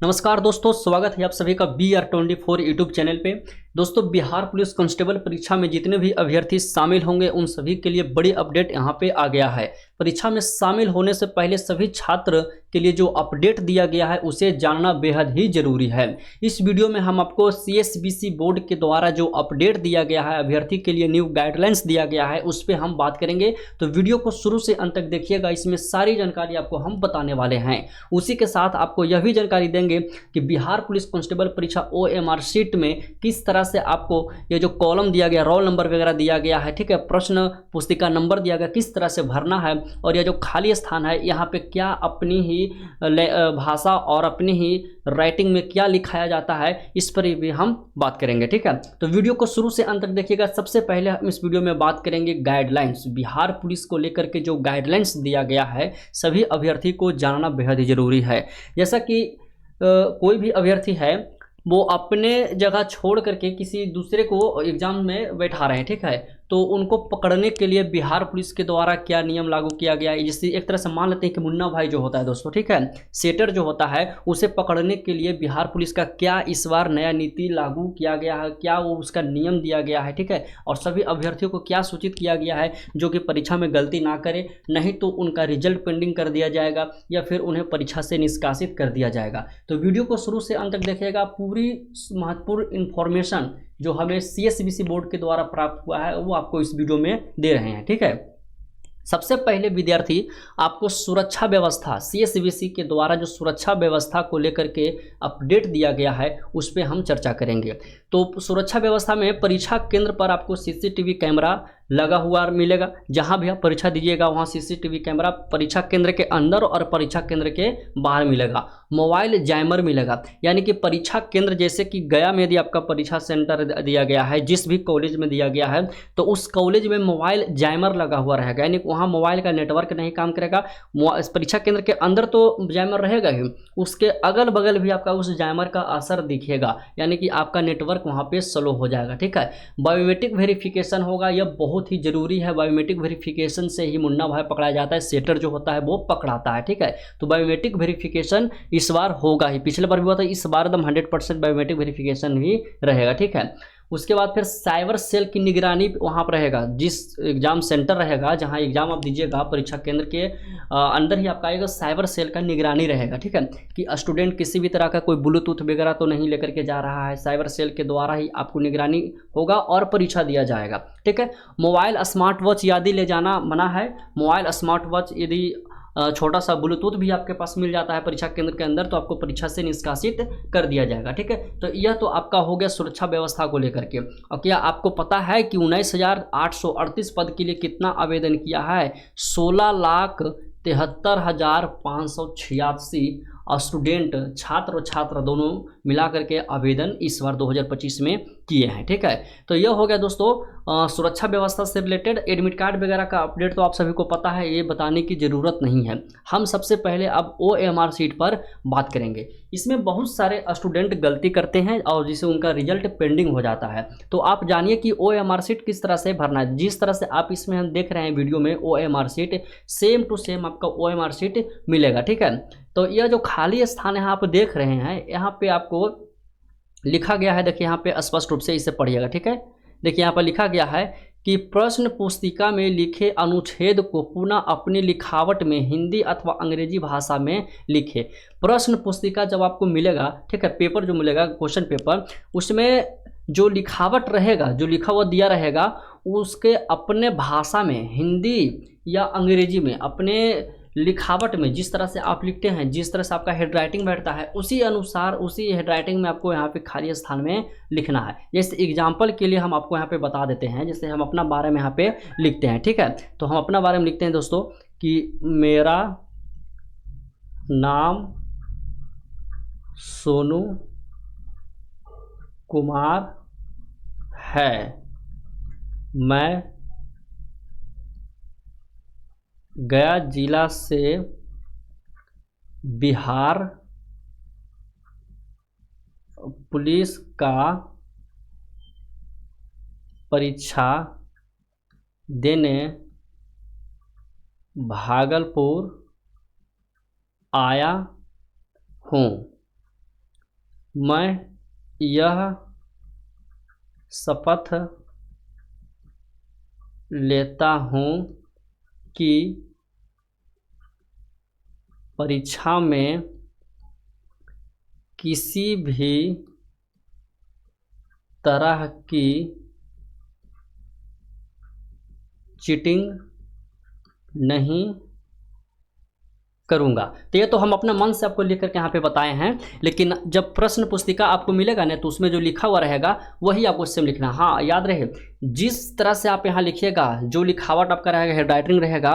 नमस्कार दोस्तों, स्वागत है आप सभी का BR24 यूट्यूब चैनल पे। दोस्तों, बिहार पुलिस कांस्टेबल परीक्षा में जितने भी अभ्यर्थी शामिल होंगे उन सभी के लिए बड़ी अपडेट यहाँ पे आ गया है। परीक्षा में शामिल होने से पहले सभी छात्र के लिए जो अपडेट दिया गया है उसे जानना बेहद ही जरूरी है। इस वीडियो में हम आपको CSBC बोर्ड के द्वारा जो अपडेट दिया गया है, अभ्यर्थी के लिए न्यू गाइडलाइंस दिया गया है, उस पर हम बात करेंगे। तो वीडियो को शुरू से अंत तक देखिएगा, इसमें सारी जानकारी आपको हम बताने वाले हैं। उसी के साथ आपको यह भी जानकारी देंगे कि बिहार पुलिस कांस्टेबल परीक्षा OMR शीट में किस तरह से आपको ये जो कॉलम दिया गया, रोल नंबर वगैरह दिया गया है, ठीक है, प्रश्न पुस्तिका नंबर दिया गया, किस तरह से भरना है, और यह जो खाली स्थान है यहाँ पे क्या अपनी ही भाषा और अपनी ही राइटिंग में क्या लिखाया जाता है, इस पर भी हम बात करेंगे। ठीक है, तो वीडियो को शुरू से अंत तक देखिएगा। सबसे पहले हम इस वीडियो में बात करेंगे गाइडलाइंस। बिहार पुलिस को लेकर के जो गाइडलाइंस दिया गया है सभी अभ्यर्थी को जानना बेहद ही जरूरी है। जैसा कि कोई भी अभ्यर्थी है वो अपने जगह छोड़ करके किसी दूसरे को एग्जाम में बैठा रहे हैं, ठीक है, तो उनको पकड़ने के लिए बिहार पुलिस के द्वारा क्या नियम लागू किया गया है। जैसे एक तरह से मान लेते हैं कि मुन्ना भाई जो होता है दोस्तों, ठीक है, सेटर जो होता है, उसे पकड़ने के लिए बिहार पुलिस का क्या इस बार नया नीति लागू किया गया है, क्या वो उसका नियम दिया गया है, ठीक है, और सभी अभ्यर्थियों को क्या सूचित किया गया है जो कि परीक्षा में गलती ना करे, नहीं तो उनका रिजल्ट पेंडिंग कर दिया जाएगा या फिर उन्हें परीक्षा से निष्कासित कर दिया जाएगा। तो वीडियो को शुरू से अंत तक देखिएगा। पूरी महत्वपूर्ण इन्फॉर्मेशन जो हमें CSBC बोर्ड के द्वारा प्राप्त हुआ है वो आपको इस वीडियो में दे रहे हैं। ठीक है, सबसे पहले विद्यार्थी आपको सुरक्षा व्यवस्था, CSBC के द्वारा जो सुरक्षा व्यवस्था को लेकर के अपडेट दिया गया है उस पर हम चर्चा करेंगे। तो सुरक्षा व्यवस्था में परीक्षा केंद्र पर आपको CCTV कैमरा लगा हुआ मिलेगा। जहां भी आप परीक्षा दीजिएगा वहां CCTV कैमरा परीक्षा केंद्र के अंदर और परीक्षा केंद्र के बाहर मिलेगा। मोबाइल जैमर मिलेगा, यानी कि परीक्षा केंद्र जैसे कि गया में यदि आपका परीक्षा सेंटर दिया गया है, जिस भी कॉलेज में दिया गया है, तो उस कॉलेज में मोबाइल जैमर लगा हुआ रहेगा, यानी वहाँ मोबाइल का नेटवर्क नहीं काम करेगा। परीक्षा केंद्र के अंदर तो जैमर रहेगा ही, उसके अगल बगल भी आपका उस जैमर का असर दिखेगा, यानी कि आपका नेटवर्क वहाँ पे स्लो हो जाएगा। ठीक है, बायोमेट्रिक वेरिफिकेशन होगा, यह बहुत ही जरूरी है। बायोमेट्रिक वेरिफिकेशन से ही मुन्ना भाई पकड़ा जाता है, सेटर जो होता है वो पकड़ाता है। ठीक है, तो बायोमेट्रिक वेरिफिकेशन इस बार होगा ही, पिछले बार भी हुआ था, इस बार एकदम 100% बायोमेट्रिक वेरिफिकेशन ही रहेगा। ठीक है, उसके बाद फिर साइबर सेल की निगरानी वहाँ पर रहेगा। जिस एग्जाम सेंटर रहेगा जहाँ एग्जाम आप दीजिएगा, परीक्षा केंद्र के अंदर ही आपका आएगा साइबर सेल का निगरानी रहेगा। ठीक है, कि स्टूडेंट किसी भी तरह का कोई ब्लूटूथ वगैरह तो नहीं लेकर के जा रहा है, साइबर सेल के द्वारा ही आपको निगरानी होगा और परीक्षा दिया जाएगा। ठीक है, मोबाइल स्मार्ट वॉच यदि ले जाना मना है। मोबाइल स्मार्ट वॉच यदि छोटा सा ब्लूटूथ भी आपके पास मिल जाता है परीक्षा केंद्र के अंदर तो आपको परीक्षा से निष्कासित कर दिया जाएगा। ठीक है, तो यह तो आपका हो गया सुरक्षा व्यवस्था को लेकर के। और क्या आपको पता है कि 19,838 पद के लिए कितना आवेदन किया है? 16,73,586 स्टूडेंट, छात्र और छात्रा दोनों मिला करके आवेदन इस बार 2025 में किए हैं। ठीक है, तो यह हो गया दोस्तों सुरक्षा व्यवस्था से रिलेटेड। एडमिट कार्ड वगैरह का अपडेट तो आप सभी को पता है, ये बताने की ज़रूरत नहीं है। हम सबसे पहले अब OMR शीट पर बात करेंगे। इसमें बहुत सारे स्टूडेंट गलती करते हैं और जिससे उनका रिजल्ट पेंडिंग हो जाता है। तो आप जानिए कि OMR शीट किस तरह से भरना है। जिस तरह से आप इसमें हम देख रहे हैं वीडियो में OMR sheet, same to same आपका OMR शीट मिलेगा। ठीक है, तो यह जो खाली स्थान यहाँ आप देख रहे हैं, यहाँ पे आपको लिखा गया है, देखिए यहाँ पे स्पष्ट रूप से इसे पढ़िएगा। ठीक है, देखिए यहाँ पर लिखा गया है कि प्रश्न पुस्तिका में लिखे अनुच्छेद को पुनः अपनी लिखावट में हिंदी अथवा अंग्रेजी भाषा में लिखे। प्रश्न पुस्तिका जब आपको मिलेगा, ठीक है, पेपर जो मिलेगा, क्वेश्चन पेपर, उसमें जो लिखावट रहेगा, जो लिखा हुआ दिया रहेगा, उसके अपने भाषा में, हिंदी या अंग्रेजी में, अपने लिखावट में जिस तरह से आप लिखते हैं, जिस तरह से आपका हेडराइटिंग बैठता है, उसी अनुसार उसी हेडराइटिंग में आपको यहाँ पे खाली स्थान में लिखना है। जैसे एग्जाम्पल के लिए हम आपको यहाँ पे बता देते हैं, जैसे हम अपना बारे में यहाँ पे लिखते हैं। ठीक है, तो हम अपना बारे में लिखते हैं दोस्तों कि मेरा नाम सोनू कुमार है, मैं गया जिला से बिहार पुलिस का परीक्षा देने भागलपुर आया हूँ। मैं यह शपथ लेता हूँ कि परीक्षा में किसी भी तरह की चीटिंग नहीं करूंगा। तो ये तो हम अपने मन से आपको लिख करके यहाँ पे बताए हैं, लेकिन जब प्रश्न पुस्तिका आपको मिलेगा ना तो उसमें जो लिखा हुआ रहेगा वही आपको सेम लिखना। हाँ, याद रहे जिस तरह से आप यहाँ लिखिएगा, जो लिखावट आपका रहेगा, हेड राइटिंग रहेगा,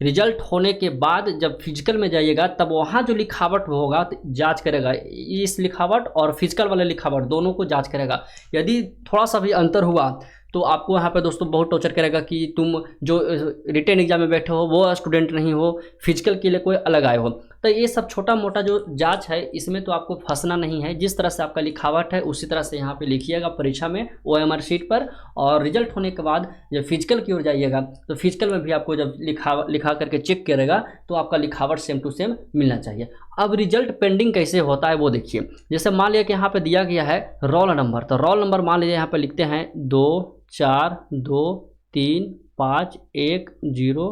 रिजल्ट होने के बाद जब फिजिकल में जाइएगा तब वहाँ जो लिखावट होगा तो जांच करेगा, इस लिखावट और फिजिकल वाले लिखावट दोनों को जांच करेगा। यदि थोड़ा सा भी अंतर हुआ तो आपको यहाँ पे दोस्तों बहुत टॉर्चर करेगा कि तुम जो रिटन एग्जाम में बैठे हो वो स्टूडेंट नहीं हो, फिजिकल के लिए कोई अलग आए हो। तो ये सब छोटा मोटा जो जांच है इसमें तो आपको फंसना नहीं है। जिस तरह से आपका लिखावट है उसी तरह से यहाँ पे लिखिएगा परीक्षा में OMR शीट पर, और रिजल्ट होने के बाद जब फिजिकल की ओर जाइएगा तो फिजिकल में भी आपको जब लिखा करके चेक करेगा तो आपका लिखावट सेम टू सेम मिलना चाहिए। अब रिजल्ट पेंडिंग कैसे होता है वो देखिए। जैसे मान लिया कि यहाँ पे दिया गया है रोल नंबर, तो रोल नंबर मान लीजिए यहाँ पे लिखते हैं 2 4 2 3 5 1 0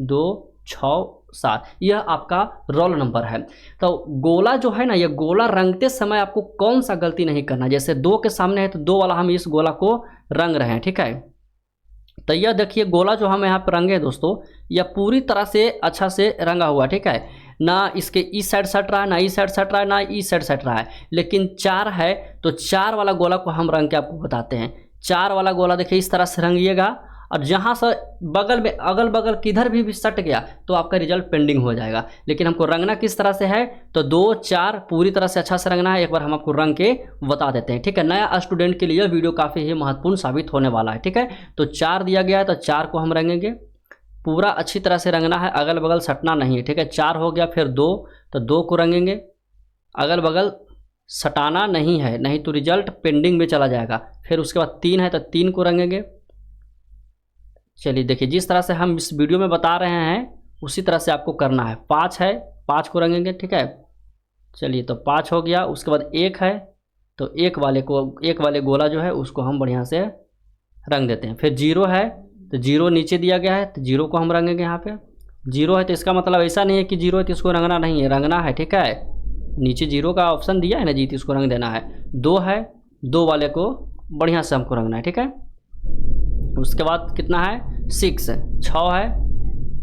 2 6 7, यह आपका रोल नंबर है। तो गोला जो है ना, यह गोला रंगते समय आपको कौन सा गलती नहीं करना। जैसे 2 के सामने है तो 2 वाला हम इस गोला को रंग रहे हैं, ठीक है। तो यह देखिए गोला जो हम यहाँ पर रंगे दोस्तों, यह पूरी तरह से अच्छा से रंगा हुआ, ठीक है। ना इसके इस साइड सट रहा है, ना इस साइड सट रहा है, ना इस साइड सट रहा है, लेकिन 4 है तो 4 वाला गोला को हम रंग के आपको बताते हैं। 4 वाला गोला देखिए इस तरह से रंगिएगा, और जहाँ से बगल में अगल बगल किधर भी सट गया तो आपका रिजल्ट पेंडिंग हो जाएगा। लेकिन हमको रंगना किस तरह से है, तो 2 4 पूरी तरह से अच्छा से रंगना है। एक बार हम आपको रंग के बता देते हैं, ठीक है। नया स्टूडेंट के लिए वीडियो काफ़ी ही महत्वपूर्ण साबित होने वाला है, ठीक है। तो 4 दिया गया है तो 4 को हम रंगेंगे, पूरा अच्छी तरह से रंगना है, अगल बगल सटना नहीं है, ठीक है। 4 हो गया, फिर 2 तो 2 को रंगेंगे, अगल बगल सटाना नहीं है, नहीं तो रिजल्ट पेंडिंग में चला जाएगा। फिर उसके बाद 3 है तो 3 को रंगेंगे। चलिए देखिए जिस तरह से हम इस वीडियो में बता रहे हैं उसी तरह से आपको करना है। 5 है, 5 को रंगेंगे, ठीक है। चलिए तो 5 हो गया। उसके बाद 1 है तो एक वाले गोला जो है उसको हम बढ़िया से रंग देते हैं। फिर 0 है तो 0 नीचे दिया गया है तो 0 को हम रंगेंगे। यहाँ पे 0 है तो इसका मतलब ऐसा नहीं है कि 0 है तो इसको रंगना नहीं है, रंगना है, ठीक है। नीचे 0 का ऑप्शन दिया है ना जी, तो इसको रंग देना है। 2 है, 2 वाले को बढ़िया से हमको रंगना है, ठीक है। उसके बाद कितना है, 6 है,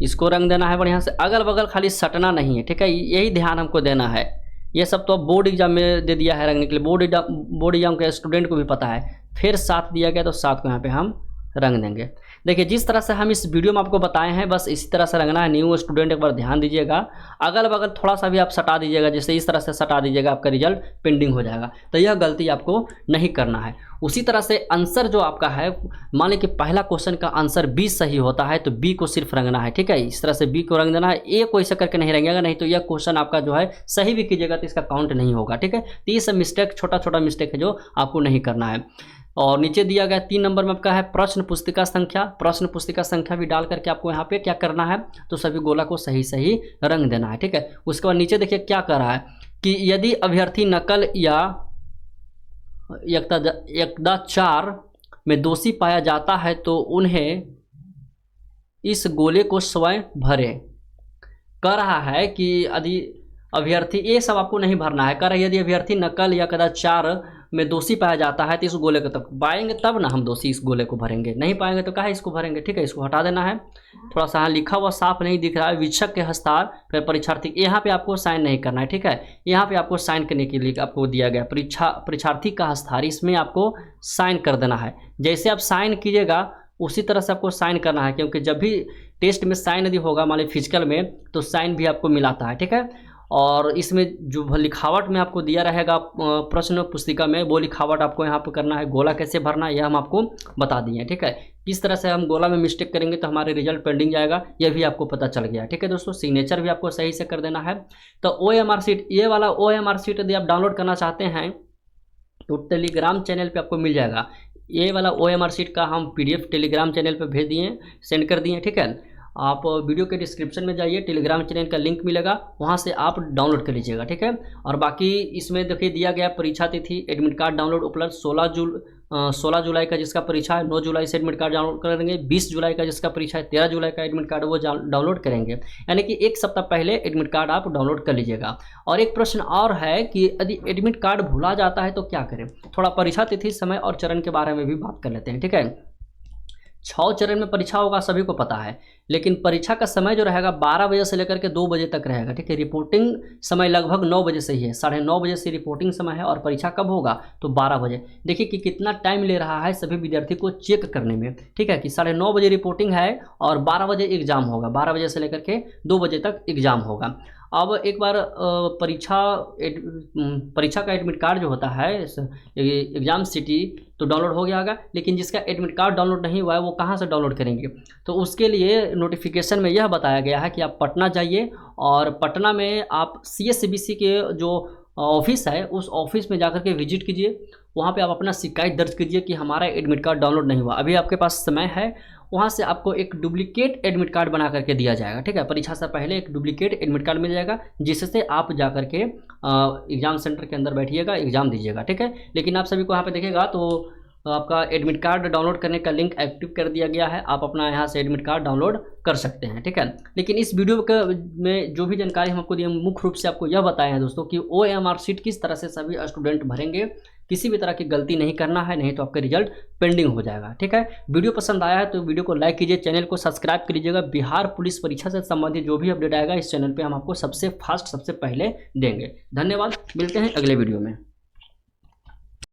इसको रंग देना है बढ़िया से। अगल बगल खाली सटना नहीं है, ठीक है, यही ध्यान हमको देना है। ये सब तो बोर्ड एग्जाम में दे दिया है रंगने के लिए, बोर्ड एग्जाम के स्टूडेंट को भी पता है। फिर 7 दिया गया तो 7 को यहाँ पे हम रंग देंगे। देखिए जिस तरह से हम इस वीडियो में आपको बताए हैं बस इसी तरह से रंगना है। न्यू स्टूडेंट एक बार ध्यान दीजिएगा, अगल बगल थोड़ा सा भी आप सटा दीजिएगा, जैसे इस तरह से सटा दीजिएगा आपका रिजल्ट पेंडिंग हो जाएगा। तो यह गलती आपको नहीं करना है। उसी तरह से आंसर जो आपका है, मान लीजिए कि पहला क्वेश्चन का आंसर B सही होता है तो B को सिर्फ रंगना है, ठीक है। इस तरह से B को रंग देना है, A को ऐसा करके नहीं रंगेगा, नहीं तो यह क्वेश्चन आपका जो है सही भी कीजिएगा तो इसका काउंट नहीं होगा, ठीक है। तो ये सब मिस्टेक छोटा छोटा मिस्टेक है जो आपको नहीं करना है। और नीचे दिया गया 3 नंबर में आपका है प्रश्न पुस्तिका संख्या। प्रश्न पुस्तिका संख्या भी डाल करके आपको यहाँ पे क्या करना है, तो सभी गोला को सही सही रंग देना है, ठीक है। उसके बाद नीचे देखिए क्या कर रहा है कि यदि अभ्यर्थी नकल या यदाचार में दोषी पाया जाता है तो उन्हें इस गोले को स्वयं भरे। कह रहा है कि यदि अभ्यर्थी, ये सब आपको नहीं भरना है, कह रहा है यदि अभ्यर्थी नकल या कदाचार में दोषी पाया जाता है तो इस गोले को तब पाएंगे तब ना हम दोषी इस गोले को भरेंगे, नहीं पाएंगे तो कहाँ इसको भरेंगे, ठीक है। इसको हटा देना है। थोड़ा सा यहाँ लिखा हुआ साफ नहीं दिख रहा है, वीक्षक के हस्तार फिर परीक्षार्थी, यहाँ पे आपको साइन नहीं करना है, ठीक है। यहाँ पे आपको साइन करने के लिए आपको दिया गया परीक्षार्थी का हस्तार, इसमें आपको साइन कर देना है। जैसे आप साइन कीजिएगा उसी तरह से आपको साइन करना है, क्योंकि जब भी टेस्ट में साइन यदि होगा मान लीजिए फिजिकल में तो साइन भी आपको मिलाता है, ठीक है। और इसमें जो लिखावट में आपको दिया रहेगा प्रश्न पुस्तिका में वो लिखावट आपको यहाँ पर करना है। गोला कैसे भरना है यह हम आपको बता दिए हैं, ठीक है। किस तरह से हम गोला में मिस्टेक करेंगे तो हमारे रिजल्ट पेंडिंग जाएगा यह भी आपको पता चल गया, ठीक है दोस्तों। सिग्नेचर भी आपको सही से कर देना है। तो OMR शीट, ये वाला OMR शीट यदि आप डाउनलोड करना चाहते हैं तो टेलीग्राम चैनल पर आपको मिल जाएगा। ये वाला OMR शीट का हम PDF टेलीग्राम चैनल पर भेज दिए, सेंड कर दिए, ठीक है। आप वीडियो के डिस्क्रिप्शन में जाइए, टेलीग्राम चैनल का लिंक मिलेगा, वहाँ से आप डाउनलोड कर लीजिएगा, ठीक है। और बाकी इसमें देखिए दिया गया परीक्षा तिथि, एडमिट कार्ड डाउनलोड उपलब्ध 16 जुलाई का जिसका परीक्षा है 9 जुलाई से एडमिट कार्ड डाउनलोड करेंगे, 20 जुलाई का जिसका परीक्षा है 13 जुलाई का एडमिट कार्ड वो डाउनलोड करेंगे, यानी कि एक सप्ताह पहले एडमिट कार्ड आप डाउनलोड कर लीजिएगा। और एक प्रश्न और है कि यदि एडमिट कार्ड भुला जाता है तो क्या करें, थोड़ा परीक्षा तिथि, समय और चरण के बारे में भी बात कर लेते हैं, ठीक है। 6 चरण में परीक्षा होगा, सभी को पता है, लेकिन परीक्षा का समय जो रहेगा 12 बजे से लेकर के 2 बजे तक रहेगा, ठीक है। रिपोर्टिंग समय लगभग 9 बजे से ही है, 9:30 बजे से रिपोर्टिंग समय है और परीक्षा कब होगा तो 12 बजे। देखिए कि कितना टाइम ले रहा है सभी विद्यार्थी को चेक करने में, ठीक है, कि 9:30 बजे रिपोर्टिंग है और 12 बजे एग्जाम होगा, 12 बजे से लेकर के 2 बजे तक एग्जाम होगा। अब एक बार परीक्षा का एडमिट कार्ड जो होता है एग्जाम सिटी तो डाउनलोड हो गया होगा, लेकिन जिसका एडमिट कार्ड डाउनलोड नहीं हुआ है वो कहाँ से डाउनलोड करेंगे, तो उसके लिए नोटिफिकेशन में यह बताया गया है कि आप पटना जाइए और पटना में आप CSBC के जो ऑफिस है उस ऑफिस में जाकर के विजिट कीजिए, वहाँ पे आप अपना शिकायत दर्ज कीजिए कि हमारा एडमिट कार्ड डाउनलोड नहीं हुआ। अभी आपके पास समय है, वहाँ से आपको एक डुप्लीकेट एडमिट कार्ड बना करके दिया जाएगा, ठीक है। परीक्षा से पहले एक डुप्लीकेट एडमिट कार्ड मिल जाएगा जिससे आप जा करके एग्ज़ाम सेंटर के अंदर बैठिएगा, एग्ज़ाम दीजिएगा, ठीक है। लेकिन आप सभी को यहाँ पे देखिएगा तो आपका एडमिट कार्ड डाउनलोड करने का लिंक एक्टिव कर दिया गया है, आप अपना यहाँ से एडमिट कार्ड डाउनलोड कर सकते हैं, ठीक है। लेकिन इस वीडियो में जो भी जानकारी हम आपको दिए मुख्य रूप से आपको यह बताया है दोस्तों कि OMR शीट किस तरह से सभी स्टूडेंट भरेंगे, किसी भी तरह की गलती नहीं करना है, नहीं तो आपका रिजल्ट पेंडिंग हो जाएगा, ठीक है। वीडियो पसंद आया है तो वीडियो को लाइक कीजिए, चैनल को सब्सक्राइब कर लीजिएगा। बिहार पुलिस परीक्षा से संबंधित जो भी अपडेट आएगा इस चैनल पे हम आपको सबसे फास्ट सबसे पहले देंगे। धन्यवाद, मिलते हैं अगले वीडियो में।